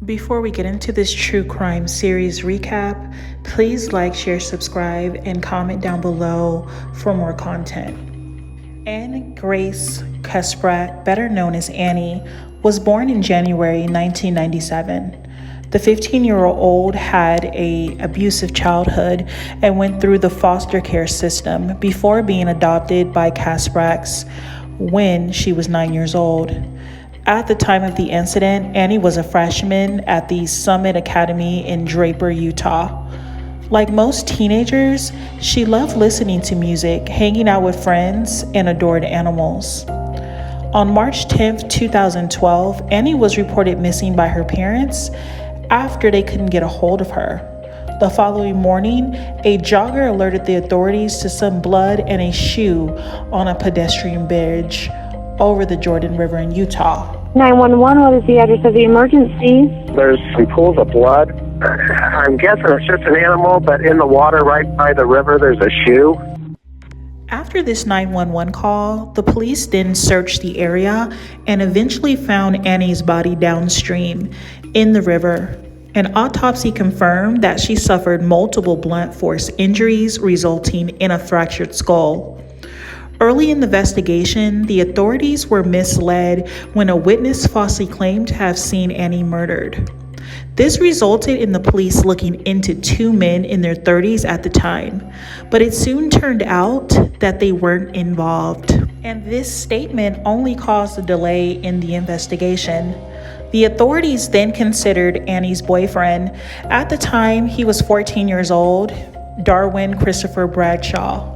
Before we get into this true crime series recap, please like, share, subscribe, and comment down below for more content. Annie Kasprzak, better known as Annie, was born in January 1997. The 15-year-old had an abusive childhood and went through the foster care system before being adopted by Kasprzak's when she was 9 years old. At the time of the incident, Annie was a freshman at the Summit Academy in Draper, Utah. Like most teenagers, she loved listening to music, hanging out with friends, and adored animals. On March 10, 2012, Annie was reported missing by her parents after they couldn't get a hold of her. The following morning, a jogger alerted the authorities to some blood and a shoe on a pedestrian bridge over the Jordan River in Utah. 911, what is the address of the emergency? There's some pools of blood. I'm guessing it's just an animal, but in the water right by the river, there's a shoe. After this 911 call, the police then searched the area and eventually found Annie's body downstream in the river. An autopsy confirmed that she suffered multiple blunt force injuries resulting in a fractured skull. Early in the investigation, the authorities were misled when a witness falsely claimed to have seen Annie murdered. This resulted in the police looking into two men in their 30s at the time, but it soon turned out that they weren't involved. And this statement only caused a delay in the investigation. The authorities then considered Annie's boyfriend. At the time, he was 14 years old, Darwin Christopher Bradshaw.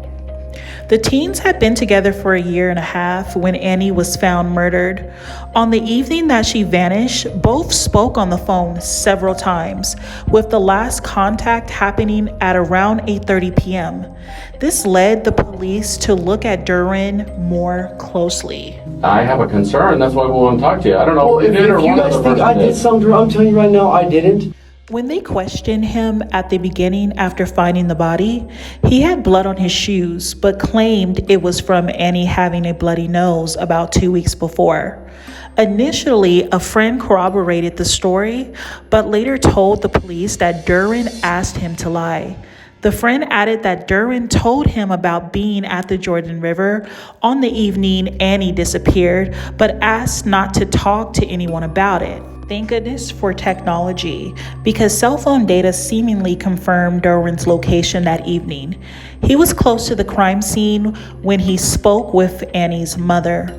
The teens had been together for a year and a half when Annie was found murdered. On the evening that she vanished, both spoke on the phone several times, with the last contact happening at around 8:30 p.m. This led the police to look at Duran more closely. I have a concern, that's why we want to talk to you. I don't know if you guys think I did something, I'm telling you right now, I didn't. When they questioned him at the beginning after finding the body, he had blood on his shoes, but claimed it was from Annie having a bloody nose about 2 weeks before. Initially, a friend corroborated the story, but later told the police that Duran asked him to lie. The friend added that Duran told him about being at the Jordan River on the evening Annie disappeared, but asked not to talk to anyone about it. Thank goodness for technology, because cell phone data seemingly confirmed Duran's location that evening. He was close to the crime scene when he spoke with Annie's mother.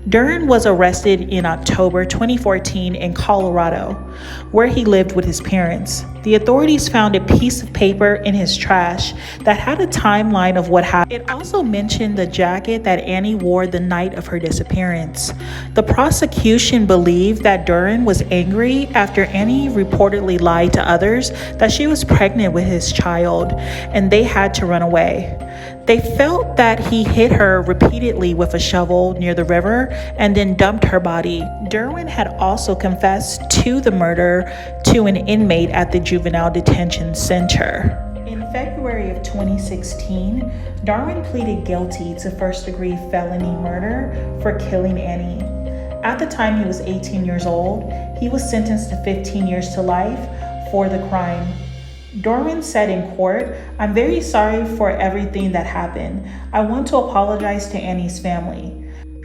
Duran was arrested in October 2014 in Colorado, where he lived with his parents. The authorities found a piece of paper in his trash that had a timeline of what happened. It also mentioned the jacket that Annie wore the night of her disappearance. The prosecution believed that Duran was angry after Annie reportedly lied to others that she was pregnant with his child, and they had to run away. They felt that he hit her repeatedly with a shovel near the river and then dumped her body. Duran had also confessed to the murder to an inmate at the juvenile detention center. In February of 2016, Darwin pleaded guilty to first-degree felony murder for killing Annie. At the time he was 18 years old, he was sentenced to 15 years to life for the crime. Darwin said in court, "I'm very sorry for everything that happened. I want to apologize to Annie's family."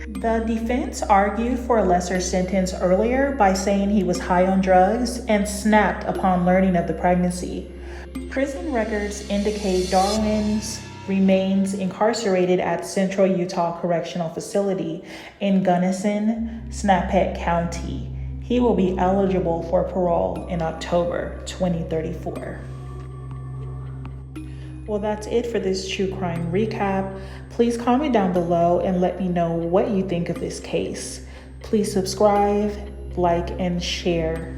The defense argued for a lesser sentence earlier by saying he was high on drugs and snapped upon learning of the pregnancy. Prison records indicate Darwin remains incarcerated at Central Utah Correctional Facility in Gunnison, Snappet County. He will be eligible for parole in October 2034. Well, that's it for this true crime recap. Please comment down below and let me know what you think of this case. Please subscribe, like, and share.